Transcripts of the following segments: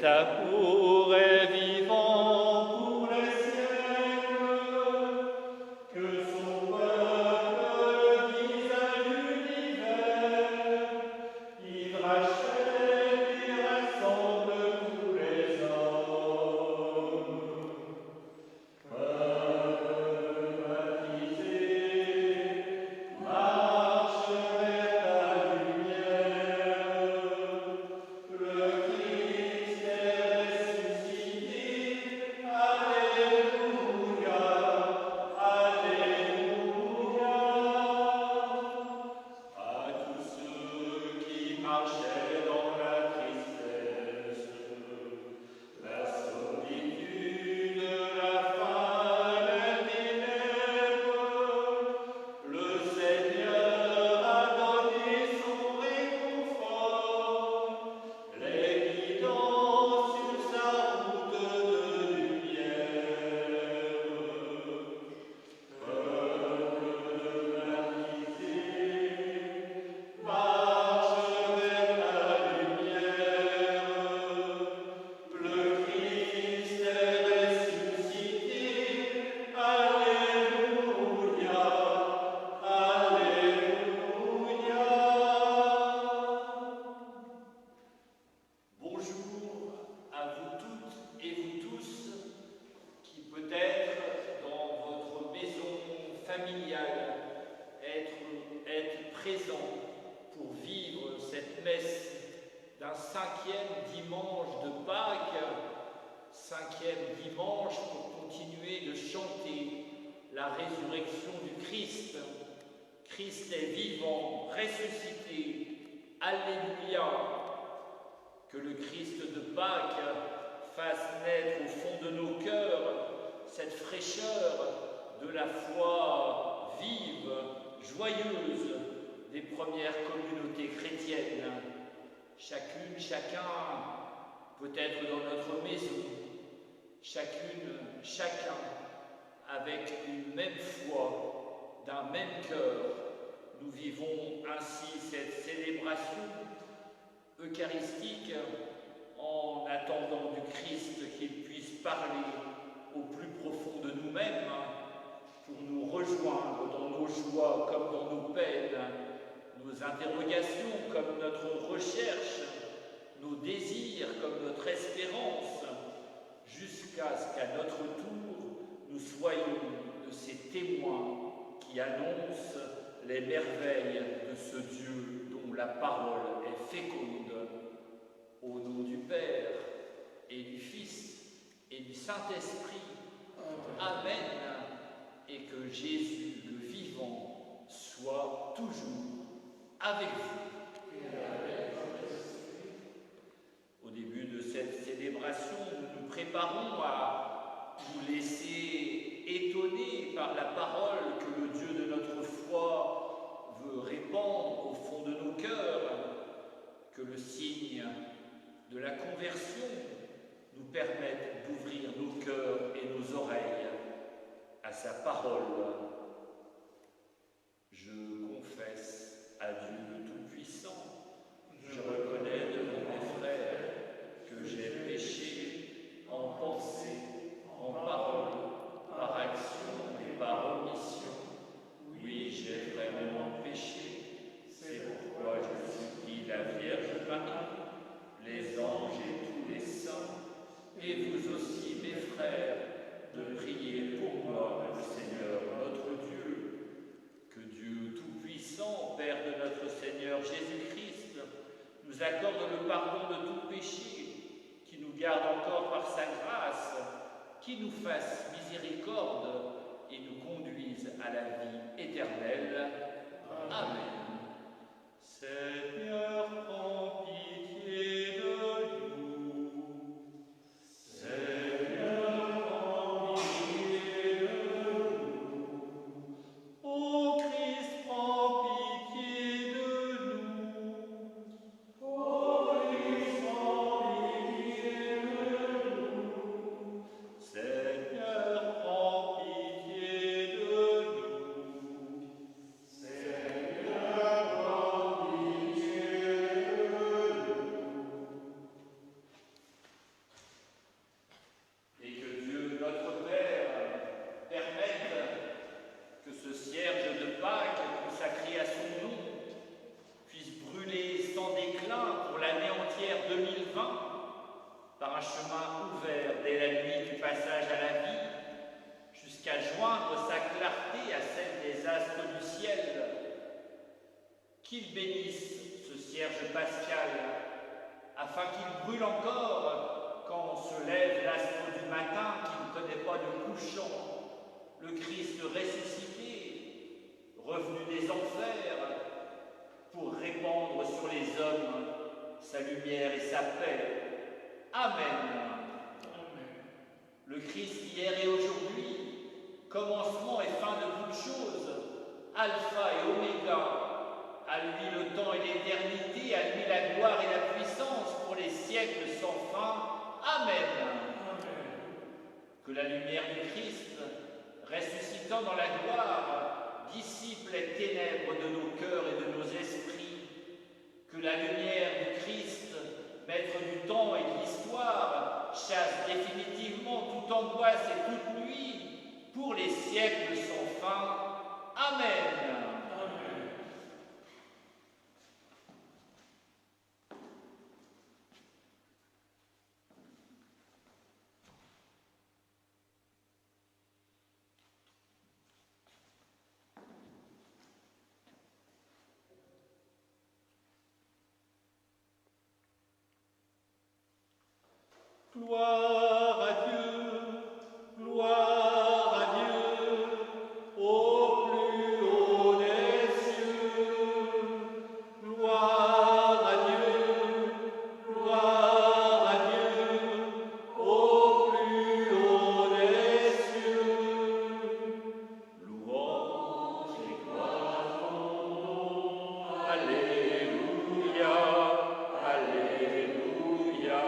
Cet amour est vivant pour les siècles, que son peuple dise à l'univers, il rachète et rassemble tous les hommes. Peuple baptisé, marche vers la lumière. Le Christ est ressuscité, Alléluia, Alléluia. À tous ceux qui marchaient dans la tristesse, la solitude, la faim, les ténèbres, le Seigneur a donné son réconfort, les guidant sur sa route de lumière. Peuple baptisé, marche vers la lumière. Le Christ est ressuscité, Alléluia, Alléluia. Bonjour à vous toutes et vous tous qui peut-être dans votre maison familiale êtes présents pour vivre cette messe d'un 5e dimanche de Pâques, 5e dimanche pour continuer de chanter la résurrection du Christ. Christ est vivant, ressuscité, Alléluia. Que le Christ de Pâques fasse naître au fond de nos cœurs cette fraîcheur de la foi vive, joyeuse des premières communautés chrétiennes. Chacune, chacun, peut-être dans notre maison, chacune, chacun, avec une même foi, d'un même cœur, nous vivons ainsi cette célébration eucharistique en attendant du Christ qu'il puisse parler au plus profond de nous-mêmes pour nous rejoindre dans nos joies comme dans nos peines, nos interrogations comme notre recherche, nos désirs comme notre espérance, jusqu'à ce qu'à notre tour, nous soyons de ces témoins qui annoncent les merveilles de ce Dieu dont la parole est féconde. Au nom du Père et du Fils et du Saint-Esprit. Amen. Et que Jésus le vivant soit toujours avec vous. Au début de cette célébration, nous nous préparons à nous laisser étonner par la parole que le Dieu de notre foi veut répandre au fond de nos cœurs, que le signe de la conversion nous permette d'ouvrir nos cœurs et nos oreilles à sa parole. Je confesse à Dieu le Tout-Puissant, je reconnais devant mes frères que j'ai péché en pensée, en parole, par action et par omission. Oui, j'ai vraiment péché, c'est pourquoi je supplie la Vierge Marie, les anges et tous les saints, et vous aussi, mes frères, de prier pour moi, le Seigneur notre Dieu. Que Dieu Tout-Puissant, Père de notre Seigneur Jésus-Christ, nous accorde le pardon de tout péché, qui nous garde encore par sa grâce, qui nous fasse miséricorde et nous conduise à la vie éternelle. Amen. Seigneur, prends pitié de nous. Seigneur, prends pitié de nous. Ô Christ, prends pitié de nous. Ô Christ, prends pitié de nous. Seigneur, prends pitié de nous. Seigneur, prends pitié un chemin ouvert dès la nuit du passage à la vie, jusqu'à joindre sa clarté à celle des astres du ciel. Qu'il bénisse ce cierge pascal, afin qu'il brûle encore quand se lève l'astre du matin qui ne connaît pas de couchant, le Christ ressuscité, revenu des enfers, pour répandre sur les hommes sa lumière et sa paix. Amen. Le Christ hier et aujourd'hui, commencement et fin de toutes choses, alpha et oméga, à lui le temps et l'éternité, à lui la gloire et la puissance pour les siècles sans fin. Amen. Que la lumière du Christ, ressuscitant dans la gloire, dissipe les ténèbres de nos cœurs et de nos esprits. Que la lumière du Christ, maître du temps et de l'histoire, chasse définitivement toute angoisse et toute nuit pour les siècles sans fin. Amen. Gloire à Dieu, gloire à Dieu, au plus haut des cieux. Gloire à Dieu, gloire à Dieu, au plus haut des cieux. Louange et gloire à ton nom. Alléluia, alléluia.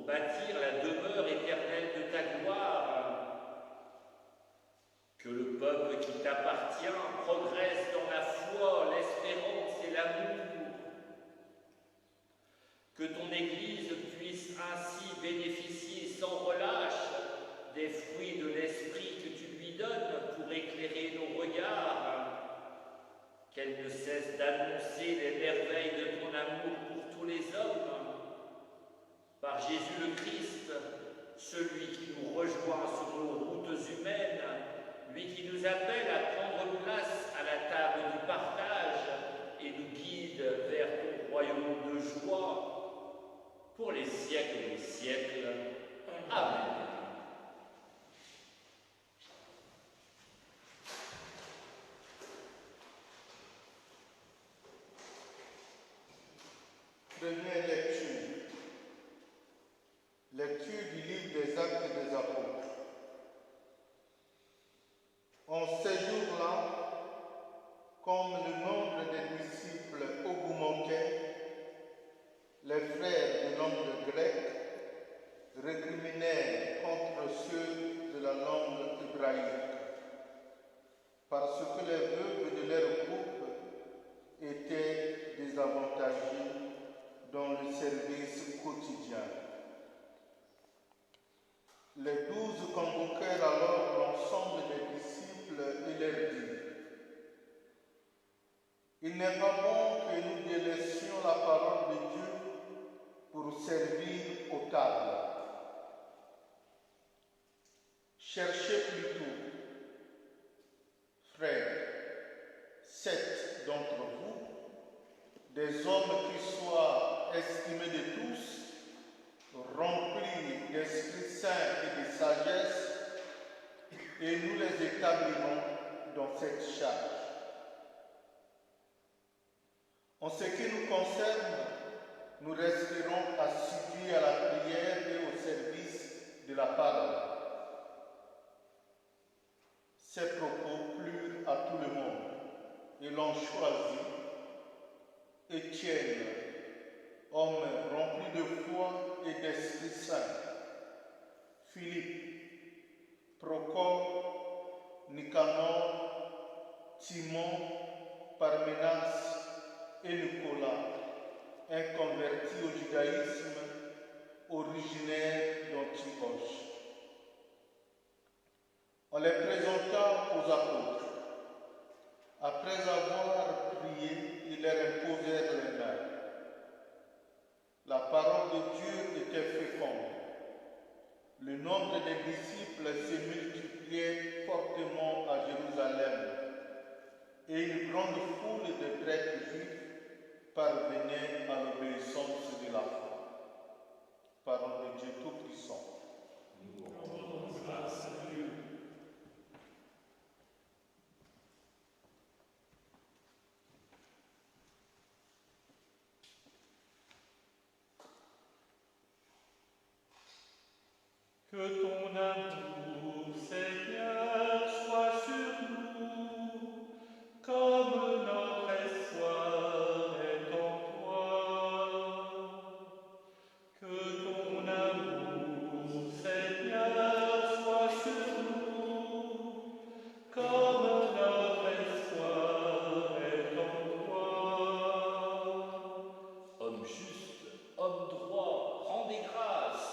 bâtir la demeure éternelle de ta gloire. appartient progresse dans la foi, l'espérance et l'amour. Que ton Église puisse ainsi bénéficier sans relâche des fruits de l'Esprit que tu lui donnes pour éclairer nos regards. Qu'elle ne cesse d'annoncer les merveilles de ton amour pour tous les hommes. Par Jésus le Christ, celui qui nous rejoint sur nos routes humaines, lui qui nous appelle à prendre place à la table du partage et nous guide vers ton royaume de joie, pour les siècles des siècles. Amen. Première lecture. Lecture du livre des Actes des Apôtres. En ces jours-là, comme le nombre des disciples augmentait, les frères de langue grecque récriminaient contre ceux de la langue hébraïque, parce que les veuves de leur groupe étaient désavantagées dans le service quotidien. Les 12 convoquèrent alors l'ensemble des disciples et leur dirent: il n'est pas bon que nous délaissions la parole de Dieu pour servir aux tables. Cherchez plutôt, frères, 7 d'entre vous, des hommes qui soient estimés de tous, remplis d'Esprit Saint et de sagesse, et nous les établirons dans cette charge. En ce qui nous concerne, nous resterons assidus à la prière et au service de la parole. Ces propos plurent à tout le monde et l'on choisit Étienne, homme rempli de foi et d'Esprit Saint, Philippe, Procore, Nicanor, Timon, Parménas et Nicolas, un converti au judaïsme originaire d'Antioche. On les présenta aux apôtres. Après avoir prié, ils leur imposèrent les mains. La parole de Dieu était féconde. Le nombre des disciples se multipliait fortement à Jérusalem, et une grande foule de prêtres juifs parvenait à l'obéissance de la foi. Parole de Dieu Tout-Puissant. Nous rendons grâce à Dieu. Que ton amour, Seigneur, soit sur nous, comme notre espoir est en toi. Que ton amour, Seigneur, soit sur nous, comme notre espoir est en toi. Homme juste, homme droit, rendez grâce.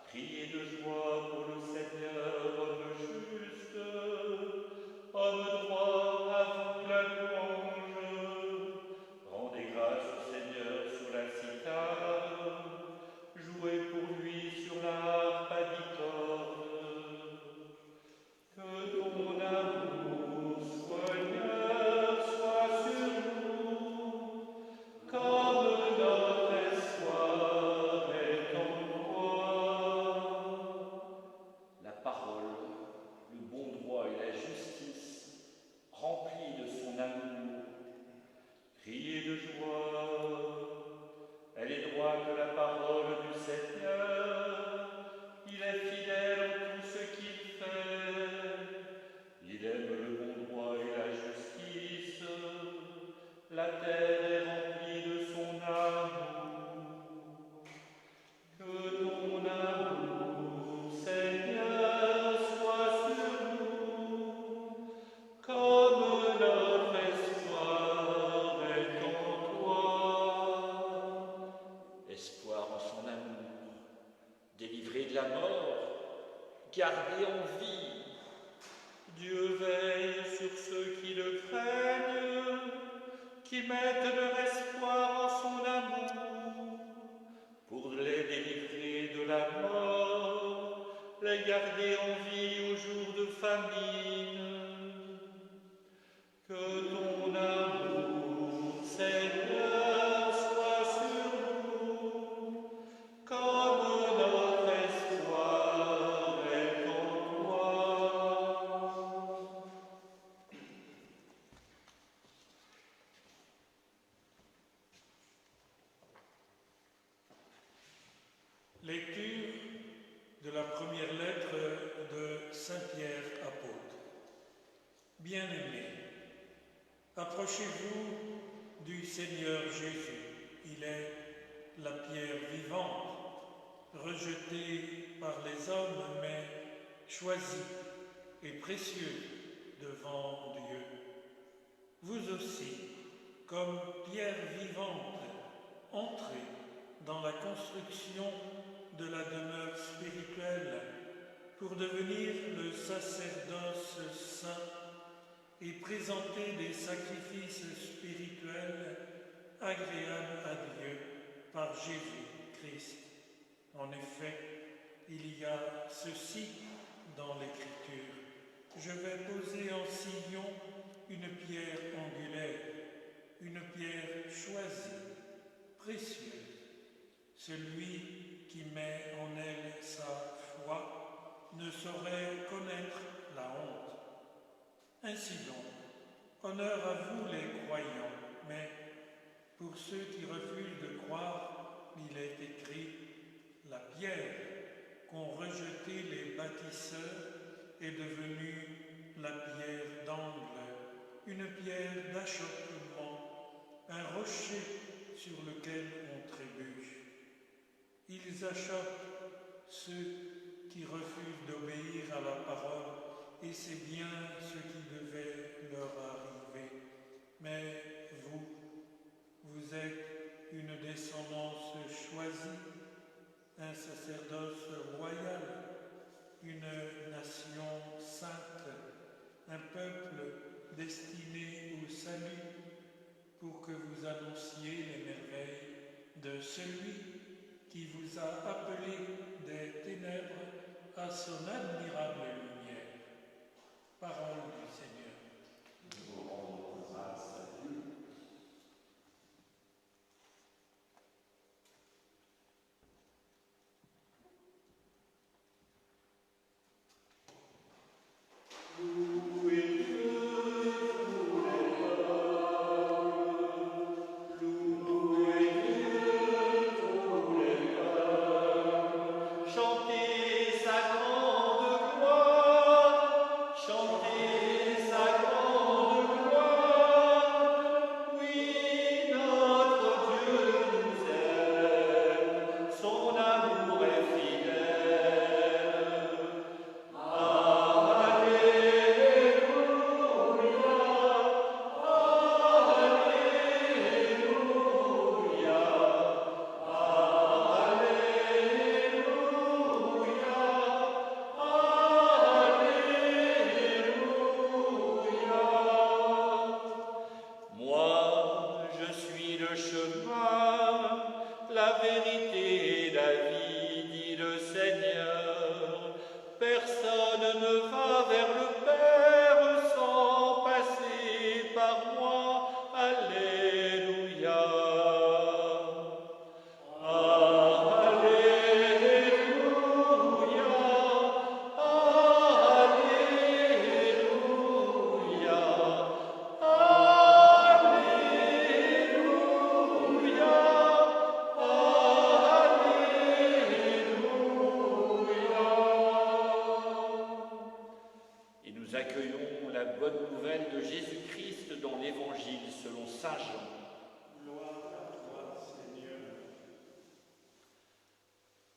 Criez de joie pour le Seigneur, homme juste, homme droit, à vous la louange. Rendez grâce au Seigneur sur la cithare, jouez pour lui sur la harpe à 10 cordes. Que ton amour, Seigneur, soit sur nous, comme notre espoir est en toi. gardé en vie. Dieu veille sur ceux qui le craignent, qui mettent leur espoir en son amour, pour les délivrer de la mort, les garder en vie au jour de famine. Que ton amour, Seigneur, soit sur nous, comme notre espoir est en toi. Lecture de la première lettre de Saint Pierre apôtre. Bien-aimés, approchez-vous du Seigneur Jésus. Il est la pierre vivante, rejetée par les hommes, mais choisie et précieuse devant Dieu. Vous aussi, comme pierre vivante, entrez dans la construction de la demeure spirituelle pour devenir le sacerdoce saint et présenter des sacrifices spirituels agréables à Dieu par Jésus-Christ. En effet, il y a ceci dans l'Écriture. Je vais poser en Sion une pierre angulaire, une pierre choisie, précieuse. Celui qui met en elle sa foi ne saurait connaître la honte. Ainsi donc, honneur à vous les croyants, mais pour ceux qui refusent de croire, il est écrit « La pierre qu'ont rejetée les bâtisseurs est devenue la pierre d'angle, une pierre d'achoppement, un rocher sur lequel on trébuche. Ils achoppent ceux qui refusent d'obéir à la parole, et c'est bien ce qui devait leur arriver. Mais vous êtes une descendance choisie, un sacerdoce royal, une nation sainte, un peuple destiné au salut, pour que vous annonciez les merveilles de celui qui vous a appelé des ténèbres à son admirable lumière. Parole du Seigneur. Nous rendons grâce à Dieu.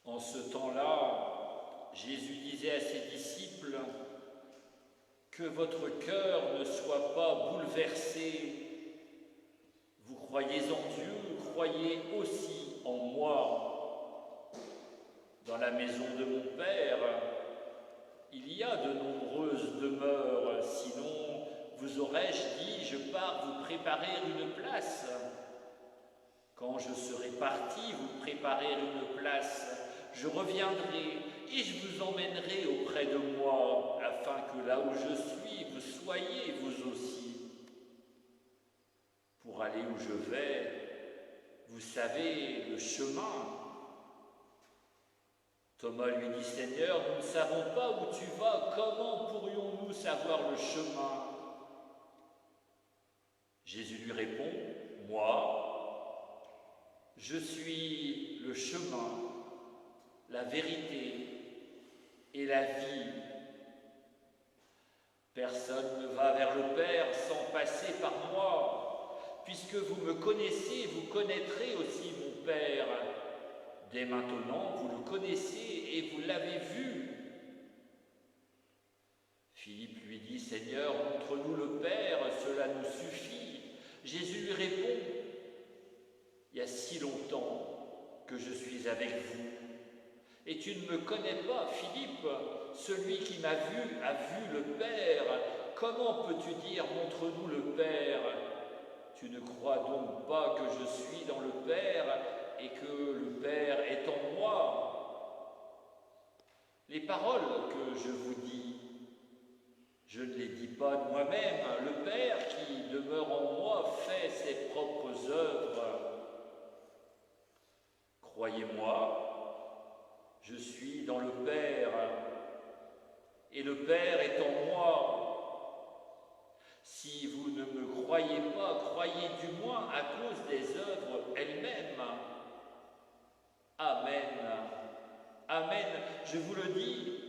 En ce temps-là, Jésus disait à ses disciples « Que votre cœur ne soit pas bouleversé. Vous croyez en Dieu, croyez aussi en moi. Dans la maison de mon Père, aurais-je dit, je pars vous préparer une place. Quand je serai parti vous préparer une place, je reviendrai et je vous emmènerai auprès de moi, afin que là où je suis, vous soyez vous aussi. Pour aller où je vais, vous savez le chemin. Thomas lui dit, Seigneur, nous ne savons pas où tu vas, comment pourrions-nous savoir le chemin? Jésus lui répond, moi, je suis le chemin, la vérité et la vie. Personne ne va vers le Père sans passer par moi. Puisque vous me connaissez, vous connaîtrez aussi mon Père. Dès maintenant, vous le connaissez et vous l'avez vu. Philippe lui dit, Seigneur, montre-nous le Père, cela nous suffit. Jésus lui répond, il y a si longtemps que je suis avec vous. Et tu ne me connais pas, Philippe, celui qui m'a vu a vu le Père. Comment peux-tu dire, montre-nous le Père? Tu ne crois donc pas que je suis dans le Père et que le Père est en moi? Les paroles que je vous dis, je ne les dis pas de moi-même. Le Père qui demeure en moi fait ses propres œuvres. Croyez-moi, je suis dans le Père et le Père est en moi. Si vous ne me croyez pas, croyez du moins à cause des œuvres elles-mêmes. Amen. Amen. Je vous le dis,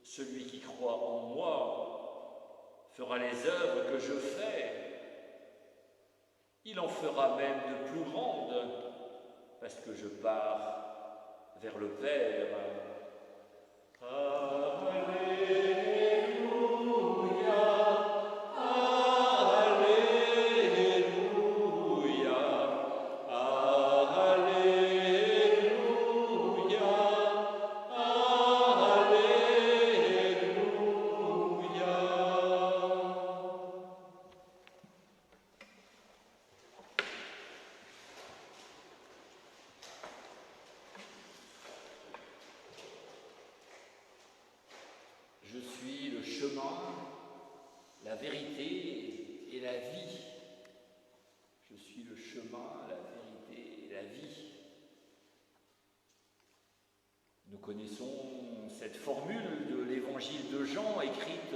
celui qui croit en moi fera les œuvres que je fais. Il en fera même de plus grandes, parce que je pars vers le Père. Je suis le chemin, la vérité et la vie. Je suis le chemin, la vérité et la vie. Nous connaissons cette formule de l'évangile de Jean, écrite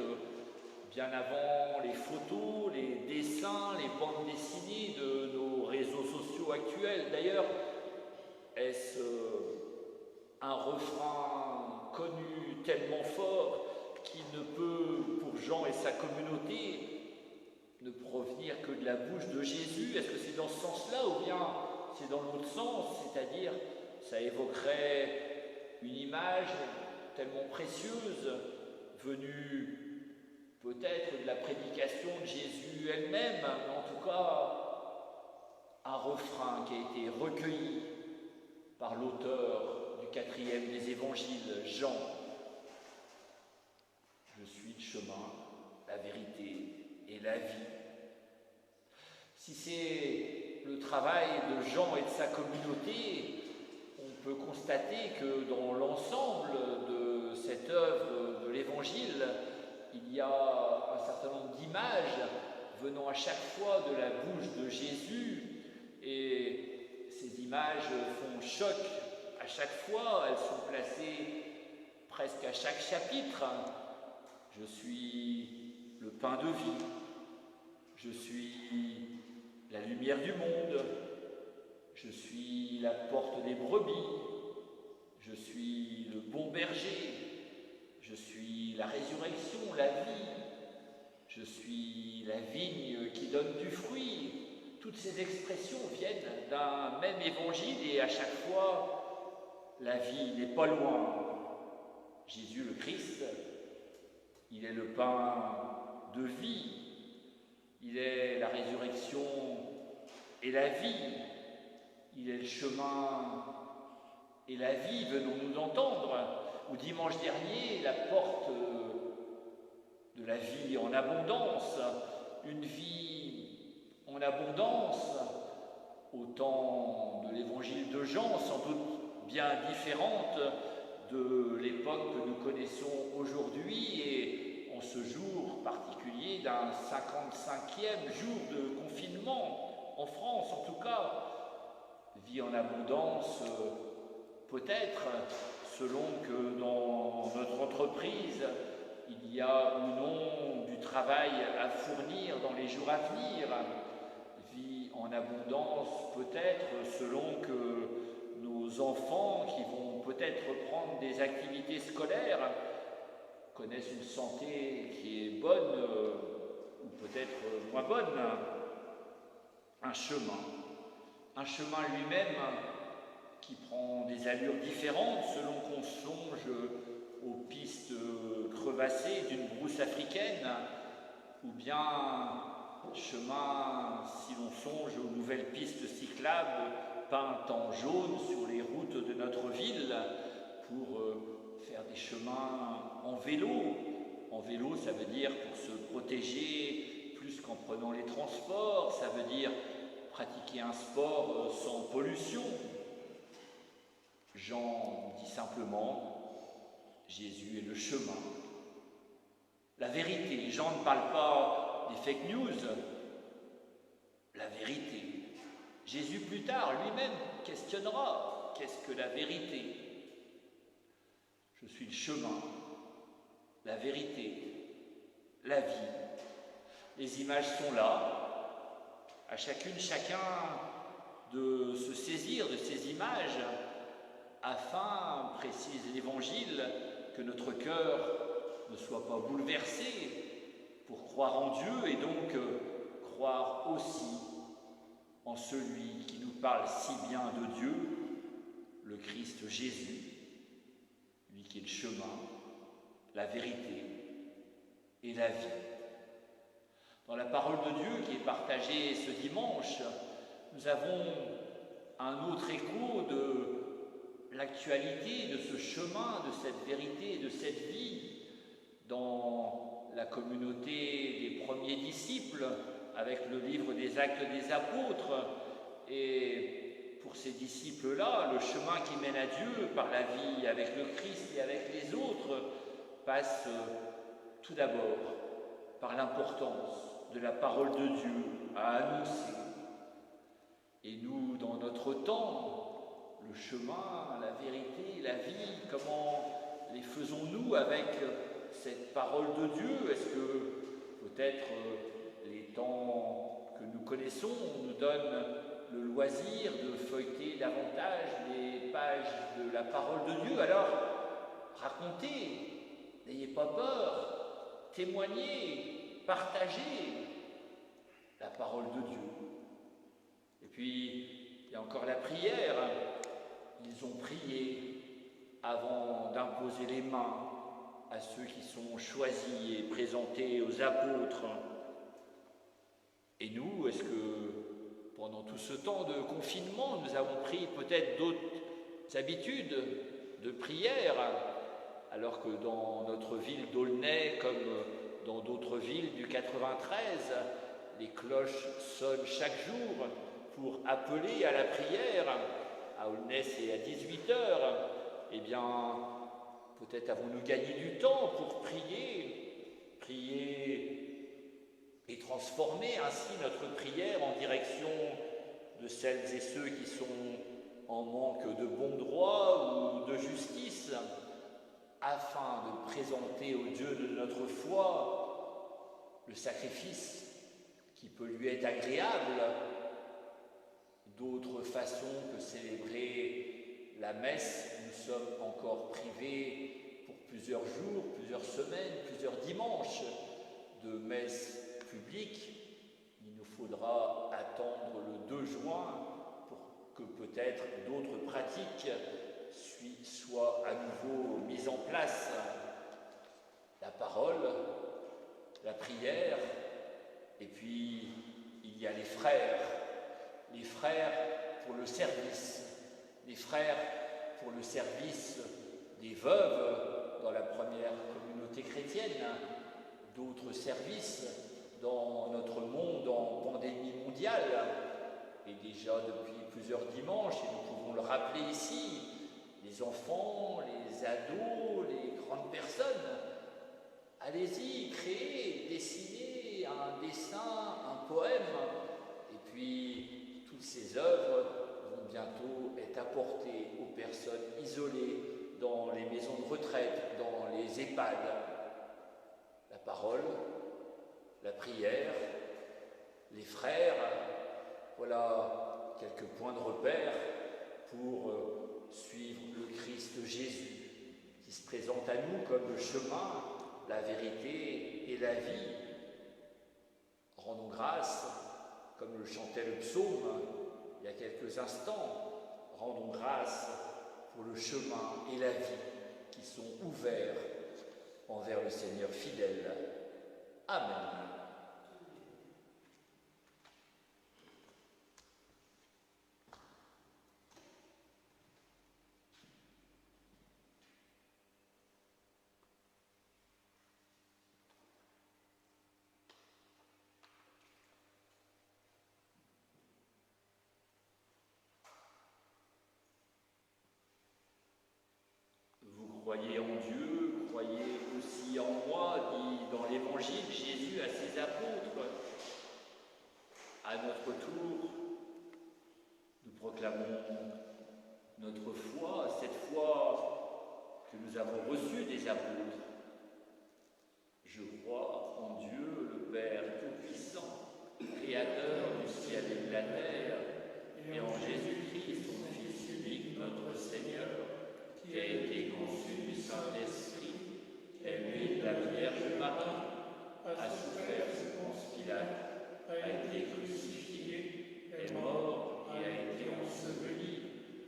bien avant les photos, les dessins, les bandes dessinées de nos réseaux sociaux actuels. D'ailleurs, est-ce un refrain connu tellement fort qui ne peut, pour Jean et sa communauté, ne provenir que de la bouche de Jésus? Est-ce que c'est dans ce sens-là ou bien c'est dans l'autre sens, c'est-à-dire ça évoquerait une image tellement précieuse, venue peut-être de la prédication de Jésus elle-même, mais en tout cas un refrain qui a été recueilli par l'auteur du 4e des évangiles, Jean. Je suis le chemin, la vérité et la vie. Si c'est le travail de Jean et de sa communauté, on peut constater que dans l'ensemble de cette œuvre de l'Évangile, il y a un certain nombre d'images venant à chaque fois de la bouche de Jésus, et ces images font choc à chaque fois, elles sont placées presque à chaque chapitre. Je suis le pain de vie, je suis la lumière du monde, je suis la porte des brebis, je suis le bon berger, je suis la résurrection, la vie, je suis la vigne qui donne du fruit. Toutes ces expressions viennent d'un même évangile et à chaque fois, la vie n'est pas loin. Jésus le Christ, il est le pain de vie, il est la résurrection et la vie, il est le chemin et la vie, venons-nous d'entendre, ou dimanche dernier, la porte de la vie en abondance, une vie en abondance, au temps de l'évangile de Jean, sans doute bien différente de l'époque que nous connaissons aujourd'hui et en ce jour particulier d'un 55e jour de confinement, en France en tout cas. Vie en abondance, peut-être, selon que dans notre entreprise, il y a ou non du travail à fournir dans les jours à venir. Vie en abondance, peut-être, selon que nos enfants qui vont peut-être reprendre des activités scolaires connaissent une santé qui est bonne ou peut-être moins bonne. Un chemin lui-même qui prend des allures différentes selon qu'on songe aux pistes crevassées d'une brousse africaine, ou bien chemin si l'on songe aux nouvelles pistes cyclables peintes en jaune sur les routes de notre ville pour faire des chemins en vélo. En vélo, ça veut dire pour se protéger plus qu'en prenant les transports, ça veut dire pratiquer un sport sans pollution. Jean dit simplement, Jésus est le chemin, la vérité. Jean ne parle pas des fake news, la vérité. Jésus plus tard lui-même questionnera, qu'est-ce que la vérité? Je suis le chemin, la vérité, la vie. Les images sont là, à chacune, chacun de se saisir de ces images afin, précise l'Évangile, que notre cœur ne soit pas bouleversé pour croire en Dieu et donc croire aussi en celui qui nous parle si bien de Dieu, le Christ Jésus, lui qui est le chemin, la vérité et la vie. Dans la parole de Dieu qui est partagée ce dimanche, nous avons un autre écho de l'actualité, de ce chemin, de cette vérité, de cette vie dans la communauté des premiers disciples avec le livre des Actes des Apôtres. Et pour ces disciples-là, le chemin qui mène à Dieu par la vie avec le Christ et avec les autres passe tout d'abord par l'importance de la parole de Dieu à annoncer. Et nous, dans notre temps, le chemin, la vérité, la vie, comment les faisons-nous avec cette parole de Dieu? Est-ce que peut-être les temps que nous connaissons nous donnent le loisir de feuilleter davantage les pages de la parole de Dieu? Alors, racontez, n'ayez pas peur, témoignez, partagez la parole de Dieu. Et puis, il y a encore la prière. Ils ont prié avant d'imposer les mains à ceux qui sont choisis et présentés aux apôtres. Et nous, est-ce que pendant tout ce temps de confinement, nous avons pris peut-être d'autres habitudes de prière, alors que dans notre ville d'Aulnay, comme dans d'autres villes du 93, les cloches sonnent chaque jour pour appeler à la prière. À Aulnay, c'est à 18h. Eh bien, peut-être avons-nous gagné du temps pour prier et transformer ainsi notre prière en direction de celles et ceux qui sont en manque de bon droit ou de justice, afin de présenter au Dieu de notre foi le sacrifice qui peut lui être agréable. D'autres façons que célébrer la messe, nous sommes encore privés pour plusieurs jours, plusieurs semaines, plusieurs dimanches de messe publique. Il nous faudra attendre le 2 juin pour que peut-être d'autres pratiques soient à nouveau mises en place. La parole, la prière, et puis il y a les frères pour le service, les frères pour le service des veuves dans la première communauté chrétienne, d'autres services dans notre monde en pandémie mondiale, et déjà depuis plusieurs dimanches, et nous pouvons le rappeler ici, les enfants, les ados, les grandes personnes, allez-y, créez, dessinez un dessin, un poème, et puis toutes ces œuvres vont bientôt être apportées aux personnes isolées dans les maisons de retraite, dans les EHPAD. La parole, la prière, les frères, voilà quelques points de repère pour suivre le Christ Jésus, qui se présente à nous comme le chemin, la vérité et la vie. Rendons grâce, comme le chantait le psaume il y a quelques instants, rendons grâce pour le chemin et la vie qui sont ouverts envers le Seigneur fidèle. Amen. Croyez en Dieu, croyez aussi en moi, dit dans l'Évangile Jésus à ses apôtres. À notre tour, nous proclamons notre foi, cette foi que nous avons reçue des apôtres. Je crois en Dieu, le Père Tout-Puissant, Créateur du ciel et de la terre, et en Jésus-Christ, son Fils unique, notre Seigneur, qui a été conçu du Saint-Esprit, est né de la Vierge Marie, a souffert sous Ponce Pilate, a été crucifié, est mort et a été enseveli,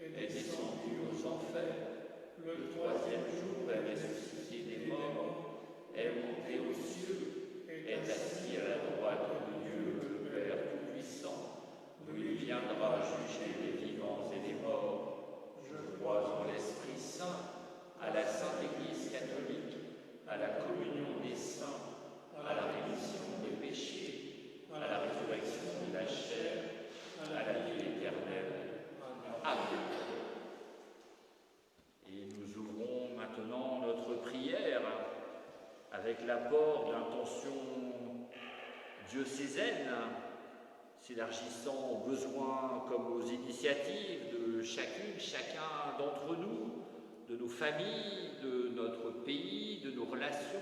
est descendu aux enfers, le troisième jour est ressuscité des morts, est monté aux cieux, est assis à la droite de Dieu, le Père Tout-Puissant, où il viendra juger les vivants et les morts. Je crois en l'Esprit Saint, à la Sainte Église catholique, à la communion des saints, à la rémission des péchés, à la résurrection de la chair, à la vie éternelle. Amen. Et nous ouvrons maintenant notre prière avec l'apport d'intentions diocésaines, s'élargissant aux besoins comme aux initiatives de chacune, chacun d'entre nous, de nos familles, de notre pays, de nos relations,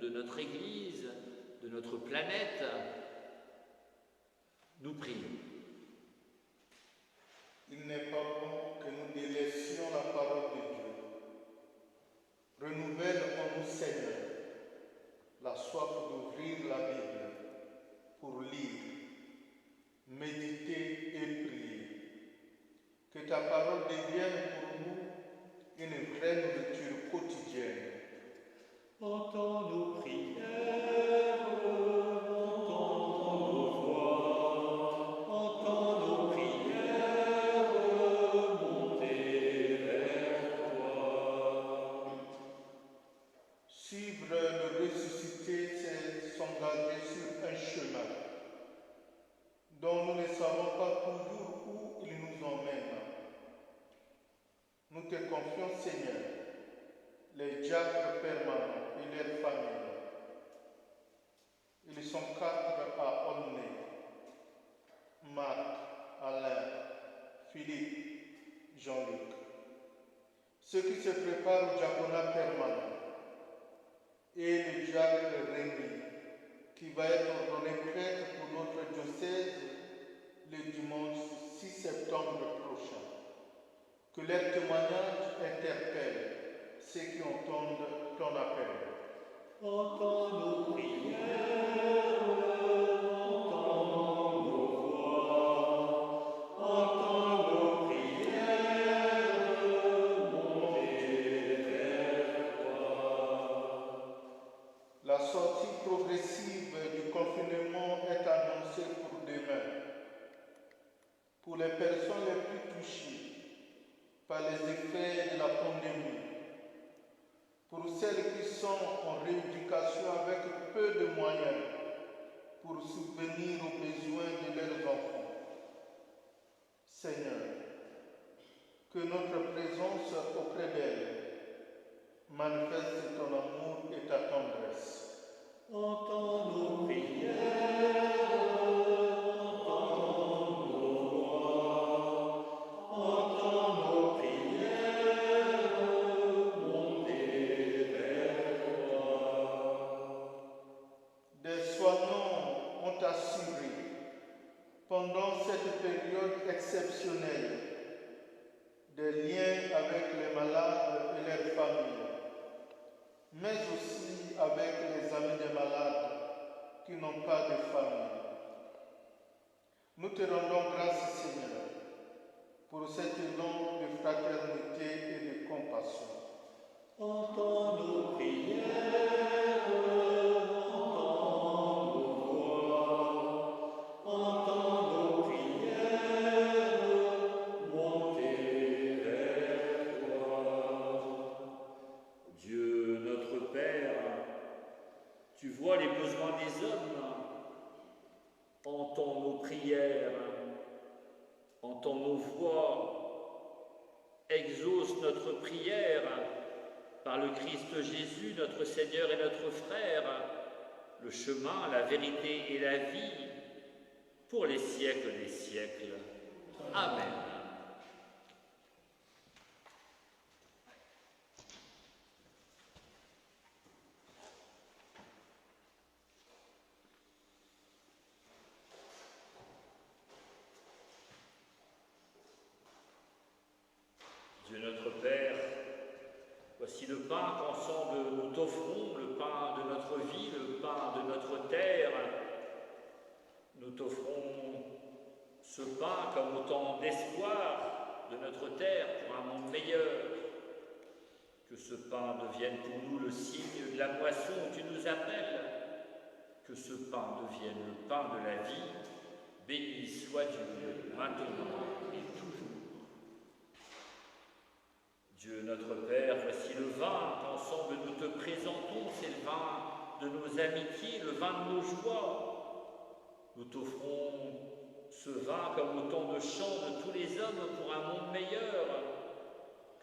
de notre Église, de notre planète. Nous prions. Il n'est pas bon que nous délaissions la parole de Dieu. Renouvelle en nous, Seigneur, la soif d'ouvrir la Bible pour lire, méditer et prier. Que ta parole devienne pour nous une vraie nourriture quotidienne. Entends nos prières, entends nos voix, entends nos prières, monter vers toi. Suivre le ressuscité, c'est s'engager sur un chemin dont nous ne savons pas toujours où il nous emmène. Nous te confions, Seigneur, les diacres permanents et leurs familles. Ils sont 4 à Aulnay: Marc, Alain, Philippe, Jean-Luc. Ceux qui se préparent au diaconat permanent et le diacre Rémi, qui va être ordonné prêtre pour notre diocèse le dimanche 6 septembre prochain. Que leur témoignage interpelle ceux qui entendent ton appel. Entends nos prières, entends nos voix, entends nos prières, monter vers toi. La sortie progressive du confinement est annoncée pour demain. Pour les personnes les plus touchées par les effets de la pandémie, pour celles qui sont en rééducation avec peu de moyens, pour subvenir aux besoins de leurs enfants. Seigneur, que notre présence auprès d'elles manifeste ton amour et ta tendresse. Entends nos prières, entends nos voix, entends nos prières, montez vers toi. Des soignants ont assuré, pendant cette période exceptionnelle, des liens avec les malades et leurs familles, mais aussi avec les amis des malades qui n'ont pas de famille. Nous te rendons grâce, Seigneur, pour cet élan de fraternité et de compassion. Entends nos prières, entends nos voix, entends nos prières, montez vers toi. Dieu notre Père, tu vois les besoins des hommes, entends nos prières, entends nos voix, exauce notre prière par le Christ Jésus, notre Seigneur et notre frère, le chemin, la vérité et la vie, pour les siècles des siècles. Amen. Dieu notre Père, voici le pain qu'ensemble nous t'offrons, le pain de notre vie, le pain de notre terre. Nous t'offrons ce pain comme autant d'espoir de notre terre pour un monde meilleur. Que ce pain devienne pour nous le signe de la moisson où tu nous appelles. Que ce pain devienne le pain de la vie. Béni soit Dieu, maintenant et toujours. Dieu notre Père, voici le vin qu'ensemble nous te présentons, c'est le vin de nos amitiés, le vin de nos joies. Nous t'offrons ce vin comme autant de chants de tous les hommes pour un monde meilleur.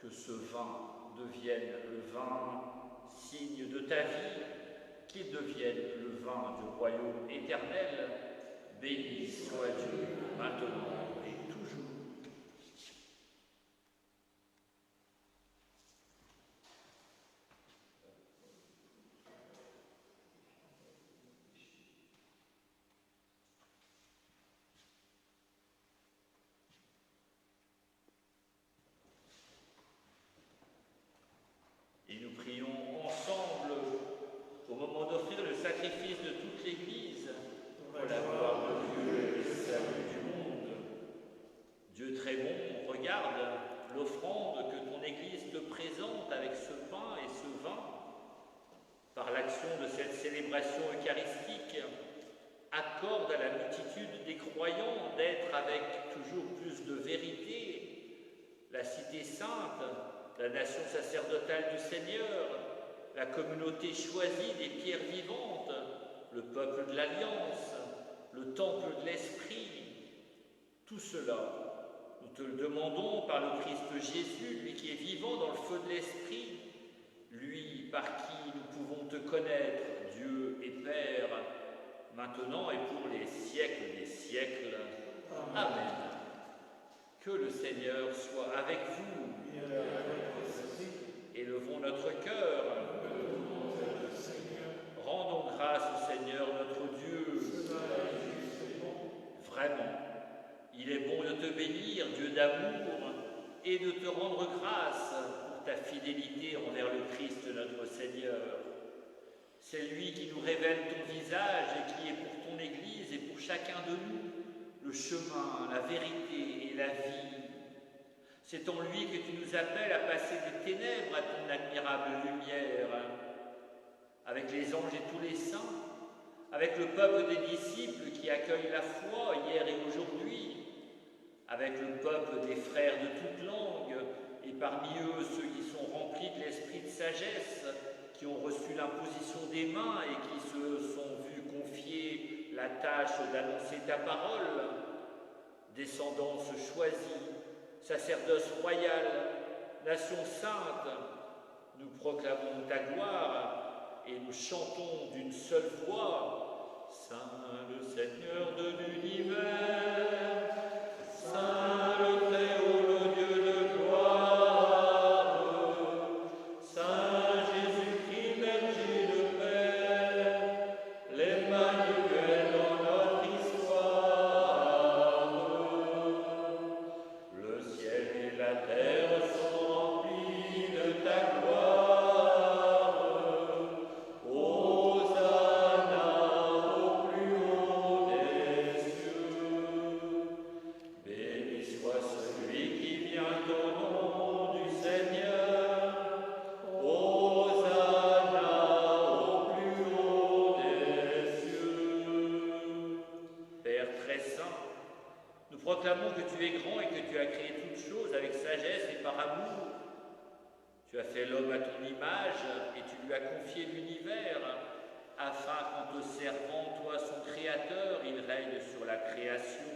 Que ce vin devienne le vin signe de ta vie, qu'il devienne le vin du royaume éternel. Béni soit Dieu, maintenant et toujours. Et nous prions ensemble, au moment d'offrir le sacrifice de toute l'Église, pour la gloire de Dieu et le salut du monde. Dieu très bon, regarde l'offrande que ton Église te présente avec ce pain et ce vin. Par l'action de cette célébration eucharistique, accorde à la multitude des croyants d'être avec toujours plus de vérité, la cité sainte, la nation sacerdotale du Seigneur, la communauté choisie des pierres vivantes, le peuple de l'Alliance, le temple de l'Esprit. Tout cela, nous te le demandons par le Christ Jésus, lui qui est vivant dans le feu de l'Esprit, lui par qui nous pouvons te connaître, Dieu et Père, maintenant et pour les siècles des siècles. Amen. Que le Seigneur soit avec vous. Élevons notre cœur. Rendons grâce au Seigneur notre Dieu. Vraiment, il est bon de te bénir, Dieu d'amour, et de te rendre grâce pour ta fidélité envers le Christ notre Seigneur. C'est lui qui nous révèle ton visage et qui est pour ton Église et pour chacun de nous le chemin, la vérité et la vie. C'est en lui que tu nous appelles à passer des ténèbres à ton admirable lumière. Avec les anges et tous les saints, avec le peuple des disciples qui accueillent la foi hier et aujourd'hui, avec le peuple des frères de toutes langues, et parmi eux ceux qui sont remplis de l'esprit de sagesse, qui ont reçu l'imposition des mains et qui se sont vus confier la tâche d'annoncer ta parole, descendance choisie, sacerdoce royal, nation sainte, nous proclamons ta gloire et nous chantons d'une seule voix, Saint le Seigneur de l'univers, Saint le Très-Haut, le Dieu de gloire, Saint Jésus-Christ, berger de paix, l'Emmanuel dans notre histoire. Le ciel et la terre sont remplis de ta gloire. Hosanna au plus haut des cieux. Béni soit celui qui vient au nom du Seigneur. Hosanna au plus haut des cieux. Père très saint, nous proclamons que tu es grand et que tu as créé toutes choses avec sagesse et par amour. Tu as fait l'homme à ton image et tu lui as confié l'univers, afin qu'en te servant, toi son créateur, il règne sur la création.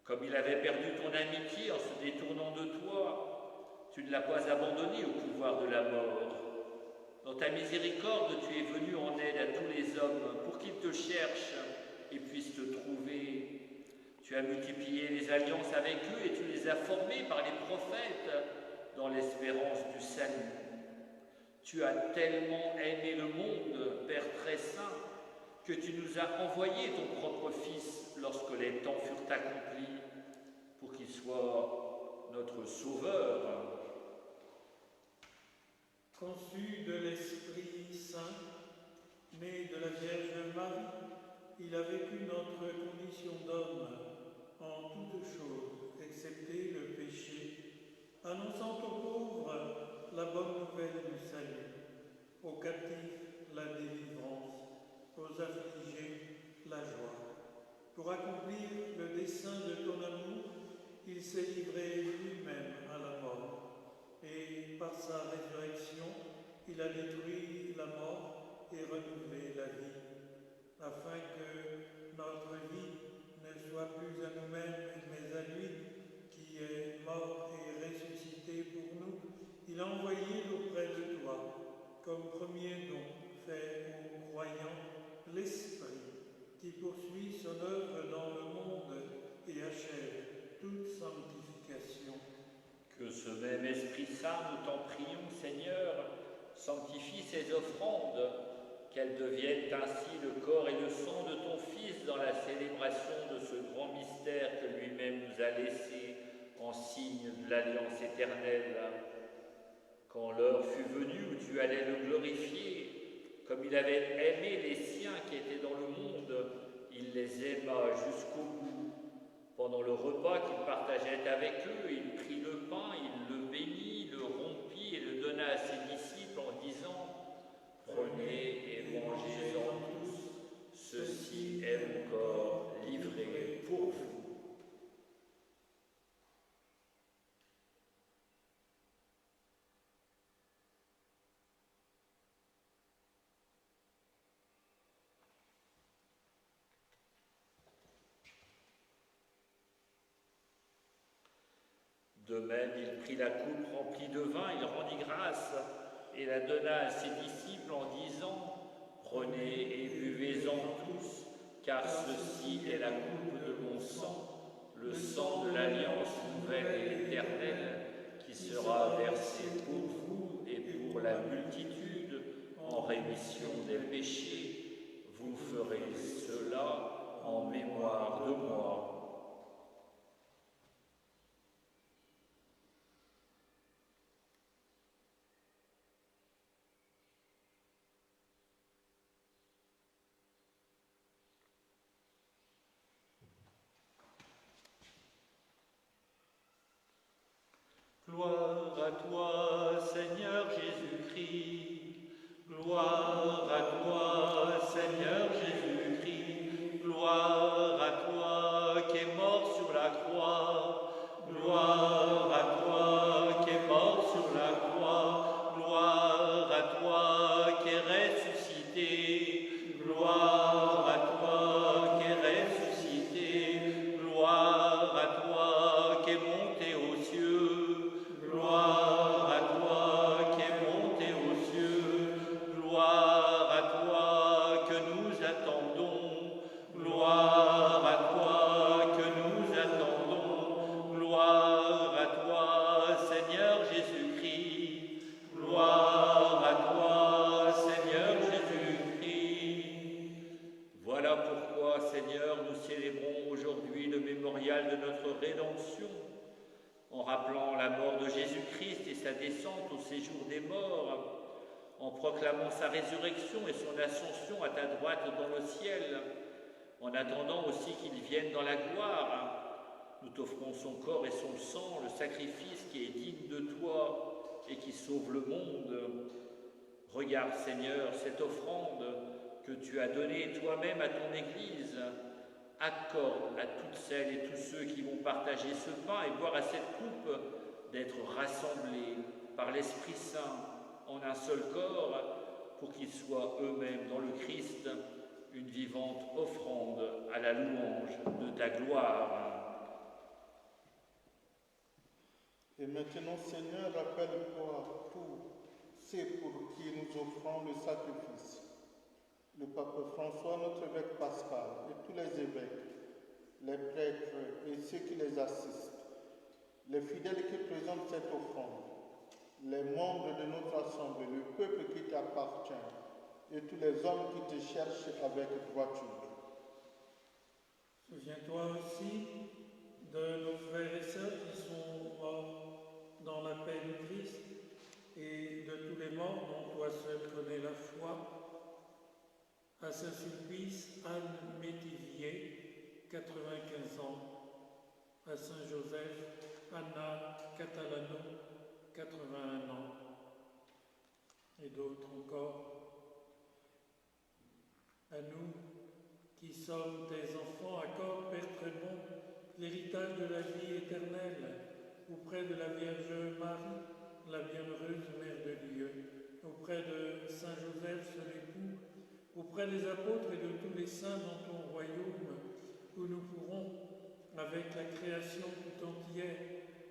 Comme il avait perdu ton amitié en se détournant de toi, tu ne l'as pas abandonné au pouvoir de la mort. Dans ta miséricorde, tu es venu en aide à tous les hommes pour qu'ils te cherchent et puissent te trouver. Tu as multiplié les alliances avec eux et tu les as formés par les prophètes dans l'espérance du salut. Tu as tellement aimé le monde, Père très saint, que tu nous as envoyé ton propre Fils lorsque les temps furent accomplis, pour qu'il soit notre Sauveur. Conçu de l'Esprit Saint, né de la Vierge Marie, il a vécu notre condition d'homme en toutes choses, excepté le péché, annonçant aux pauvres la bonne nouvelle du salut, aux captifs la délivrance, aux affligés la joie. Pour accomplir le dessein de ton amour, il s'est livré lui-même à la mort, et par sa résurrection, il a détruit la mort et renouvelé la vie, afin que notre vie ne soit plus à nous-mêmes, mais à lui, qui est mort et ressuscité pour nous. Il a envoyé auprès de toi, comme premier don fait aux croyants, l'Esprit, qui poursuit son œuvre dans le monde et achève toute sanctification. Que ce même Esprit Saint, nous t'en prions, Seigneur, sanctifie ces offrandes, qu'elles deviennent ainsi le corps et le sang de ton Fils dans la célébration de ce grand mystère que lui-même nous a laissé en signe de l'alliance éternelle. Quand l'heure fut venue où tu allais le glorifier, comme il avait aimé les siens qui étaient dans le monde, il les aima jusqu'au bout. Pendant le repas qu'il partageait avec eux, il prit le pain, il le bénit, le rompit et le donna à ses disciples en disant « Prenez et mangez-en tous, ceci est mon corps livré pour vous. » De même, il prit la coupe remplie de vin, il rendit grâce et la donna à ses disciples en disant « Prenez et buvez-en tous, car ceci est la coupe de mon sang, le sang de l'alliance nouvelle et éternelle, qui sera versé pour vous et pour la multitude en rémission des péchés. Vous ferez cela en mémoire de moi. » Gloire à toi, Seigneur Jésus-Christ. Gloire à toi, Seigneur Jésus-Christ. Gloire à toi qui es mort sur la croix. Gloire à toi qui es mort sur la croix. Gloire à toi qui es ressuscité. Gloire à toi rappelant la mort de Jésus-Christ et sa descente au séjour des morts, en proclamant sa résurrection et son ascension à ta droite dans le ciel, en attendant aussi qu'il vienne dans la gloire, nous t'offrons son corps et son sang, le sacrifice qui est digne de toi et qui sauve le monde. Regarde, Seigneur, cette offrande que tu as donnée toi-même à ton Église. Accorde à toutes celles et tous ceux qui vont partager ce pain et boire à cette coupe d'être rassemblés par l'Esprit Saint en un seul corps, pour qu'ils soient eux-mêmes dans le Christ une vivante offrande à la louange de ta gloire. Et maintenant, Seigneur, rappelle-toi tous ceux pour qui nous offrons le sacrifice. Le pape François, notre évêque Pascal, et tous les évêques, les prêtres et ceux qui les assistent, les fidèles qui présentent cette offrande, les membres de notre assemblée, le peuple qui t'appartient, et tous les hommes qui te cherchent avec droiture. Souviens-toi aussi de nos frères et sœurs qui sont morts dans la paix du Christ et de tous les morts dont toi seul connais la foi. À Saint-Sulpice, Anne Métivier, 95 ans. À Saint-Joseph, Anna Catalano, 81 ans. Et d'autres encore. À nous, qui sommes tes enfants, accorde, Père très bon, l'héritage de la vie éternelle, auprès de la Vierge Marie, la bienheureuse Mère de Dieu, auprès de Saint Joseph, son époux, auprès des apôtres et de tous les saints dans ton royaume, où nous pourrons, avec la création tout entière,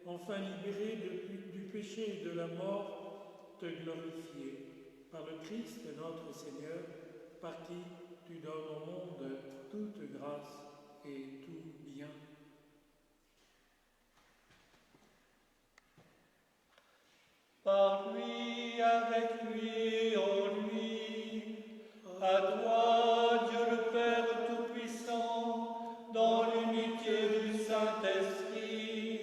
enfin libérés du péché et de la mort, te glorifier. Par le Christ notre Seigneur, par qui tu donnes au monde toute grâce et tout bien. Par lui, avec lui, en lui, à toi, Dieu le Père Tout-Puissant, dans l'unité du Saint-Esprit,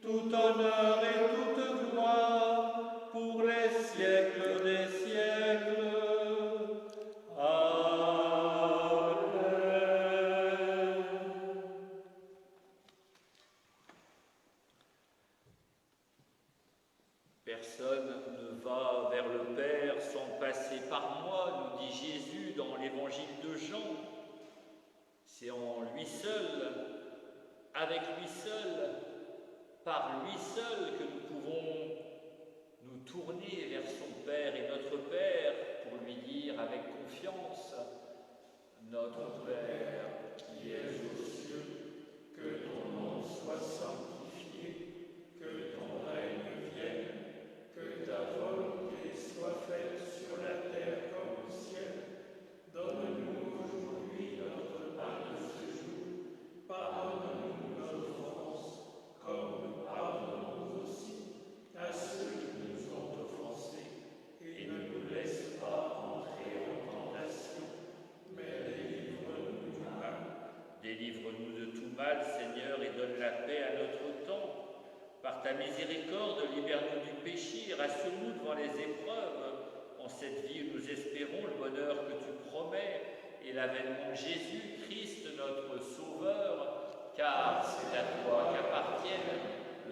tout honneur et toute gloire pour les siècles des siècles. Personne ne va vers le Père sans passer par moi, nous dit Jésus dans l'évangile de Jean. C'est en lui seul, avec lui seul, par lui seul que nous pouvons nous tourner vers son Père et notre Père pour lui dire avec confiance: Notre Père qui es aux cieux, que ton nom soit sanctifié, que ton règne vienne, que ta volonté soit faite sur la terre comme au ciel. Donne-nous aujourd'hui notre pain de ce jour. Pardonne-nous nos offenses, comme nous pardonnons aussi à ceux qui nous ont offensés. Et ne nous laisse pas entrer en tentation, mais délivre-nous du mal. Délivre-nous de tout mal, Seigneur, et donne la paix à notre temps. Par ta miséricorde, libère-nous du péché, rassure-nous devant les épreuves. En cette vie où nous espérons le bonheur que tu promets et l'avènement de Jésus, Christ, notre Sauveur, car c'est à toi qu'appartiennent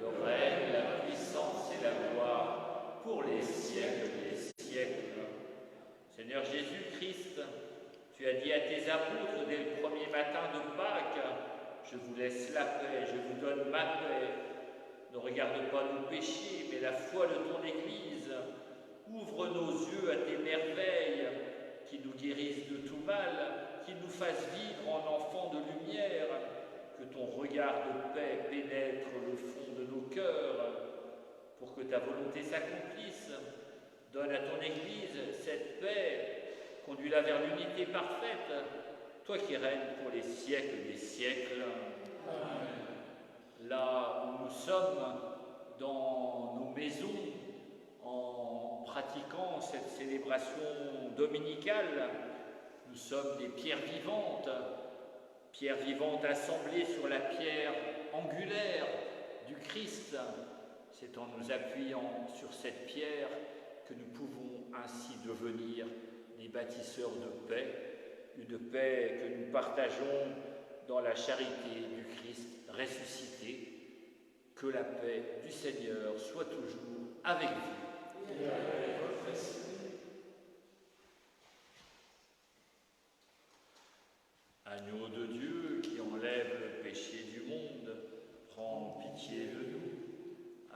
le règne, la puissance et la gloire pour les siècles des siècles. Seigneur Jésus-Christ, tu as dit à tes apôtres dès le premier matin de Pâques: je vous laisse la paix, je vous donne ma paix. Ne regarde pas nos péchés, mais la foi de ton Église. Ouvre nos yeux à tes merveilles, qui nous guérissent de tout mal, qui nous fassent vivre en enfants de lumière. Que ton regard de paix pénètre le fond de nos cœurs, pour que ta volonté s'accomplisse. Donne à ton Église cette paix, conduis-la vers l'unité parfaite, toi qui règnes pour les siècles des siècles. Amen. Là où nous sommes, dans nos maisons, en pratiquant cette célébration dominicale, nous sommes des pierres vivantes assemblées sur la pierre angulaire du Christ, C'est en nous appuyant sur cette pierre que nous pouvons ainsi devenir des bâtisseurs de paix, une paix que nous partageons dans la charité du Christ ressuscité. Que la paix du Seigneur soit toujours avec vous. Et avec votre esprit. Agneau de Dieu qui enlève le péché du monde, prends pitié de nous.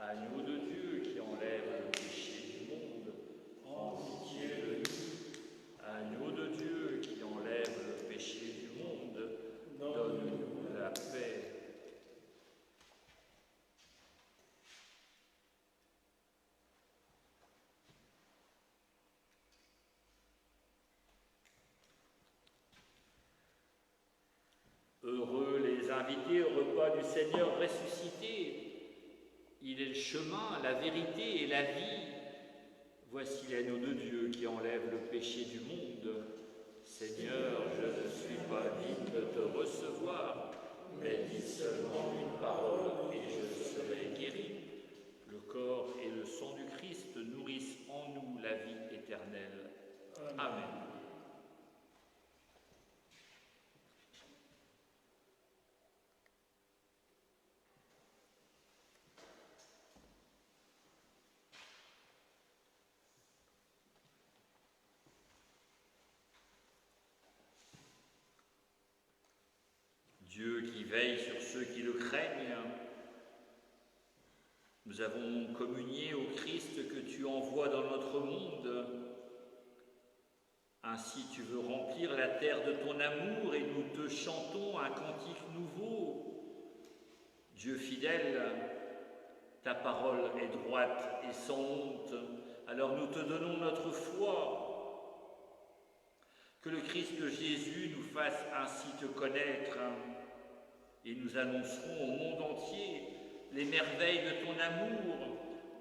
Agneau de Dieu qui enlève le péché du monde, prends pitié de nous. Agneau de Dieu qui enlève le péché du monde, donne-nous la paix. Heureux les invités au repas du Seigneur ressuscité. Il est le chemin, la vérité et la vie. Voici l'agneau de Dieu qui enlève le péché du monde. Seigneur, je ne suis pas digne de te recevoir, mais dis seulement une parole et je serai guéri. Le corps et le sang du Christ nourrissent en nous la vie éternelle. Amen. Dieu qui veille sur ceux qui le craignent, nous avons communié au Christ que tu envoies dans notre monde. Ainsi tu veux remplir la terre de ton amour et nous te chantons un cantique nouveau. Dieu fidèle, ta parole est droite et sans honte, alors nous te donnons notre foi. Que le Christ Jésus nous fasse ainsi te connaître et nous annoncerons au monde entier les merveilles de ton amour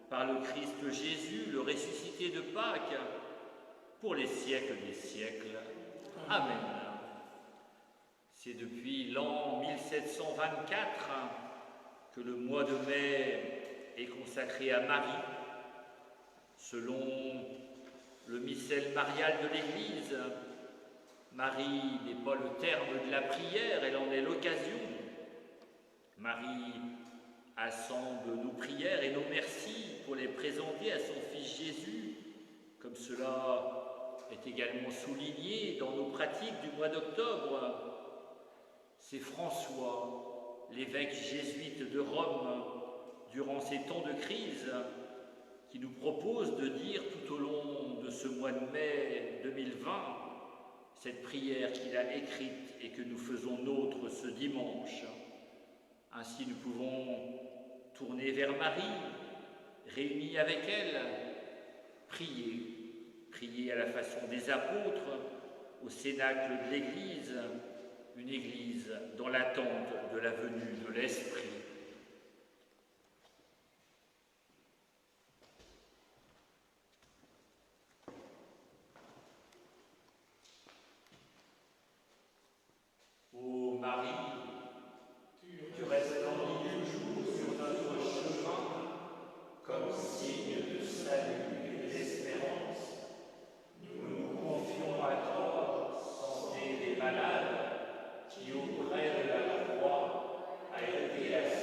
par le Christ Jésus, le ressuscité de Pâques, pour les siècles des siècles. Amen. C'est depuis l'an 1724 que le mois de mai est consacré à Marie. Selon le missel marial de l'Église, Marie n'est pas le terme de la prière, elle en est l'occasion. Marie assemble nos prières et nos merci pour les présenter à son Fils Jésus, comme cela est également souligné dans nos pratiques du mois d'octobre. C'est François, l'évêque jésuite de Rome, durant ces temps de crise, qui nous propose de dire tout au long de ce mois de mai 2020 cette prière qu'il a écrite et que nous faisons nôtre ce dimanche. Ainsi nous pouvons tourner vers Marie, réunis avec elle, prier à la façon des apôtres, au cénacle de l'Église, une Église dans l'attente de la venue de l'Esprit. Ô Marie, tu resplendis toujours sur notre chemin comme signe de salut et d'espérance. Nous nous confions à toi, santé des malades, qui auprès de la croix a été assis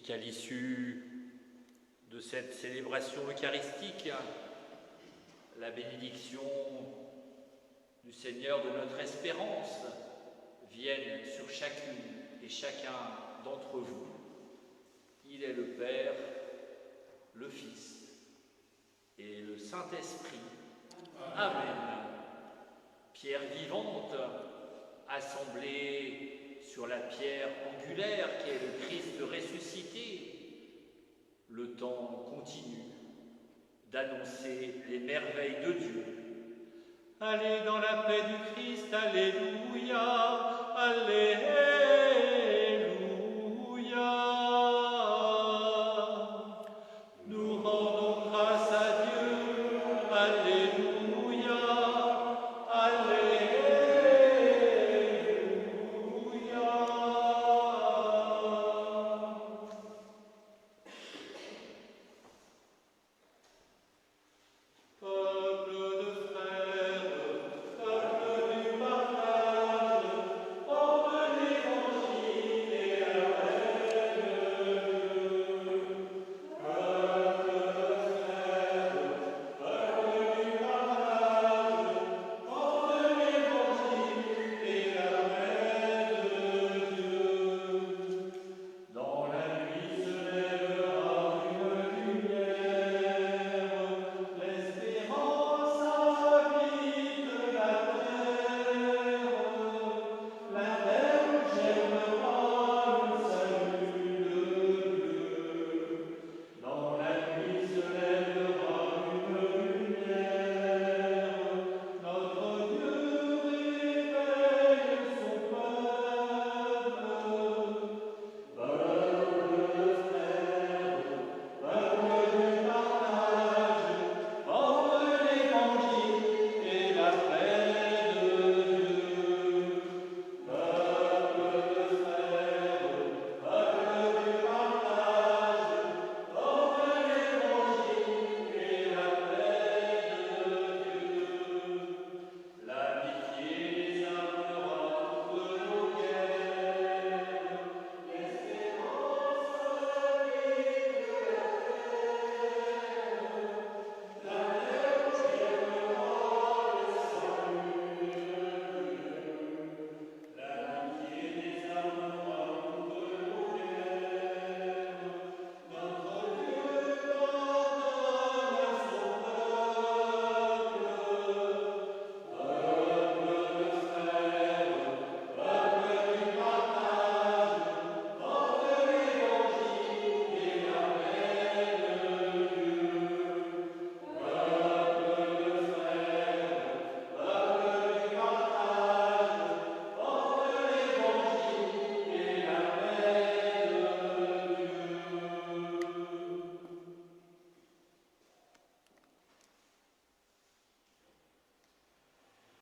qu'à l'issue de cette célébration eucharistique, la bénédiction du Seigneur de notre espérance vienne sur chacune et chacun d'entre vous. Il est le Père, le Fils et le Saint-Esprit. Amen. Pierre vivante, assemblée sur la pierre angulaire qui est le Christ ressuscité, le temps continue d'annoncer les merveilles de Dieu. Allez dans la paix du Christ, alléluia.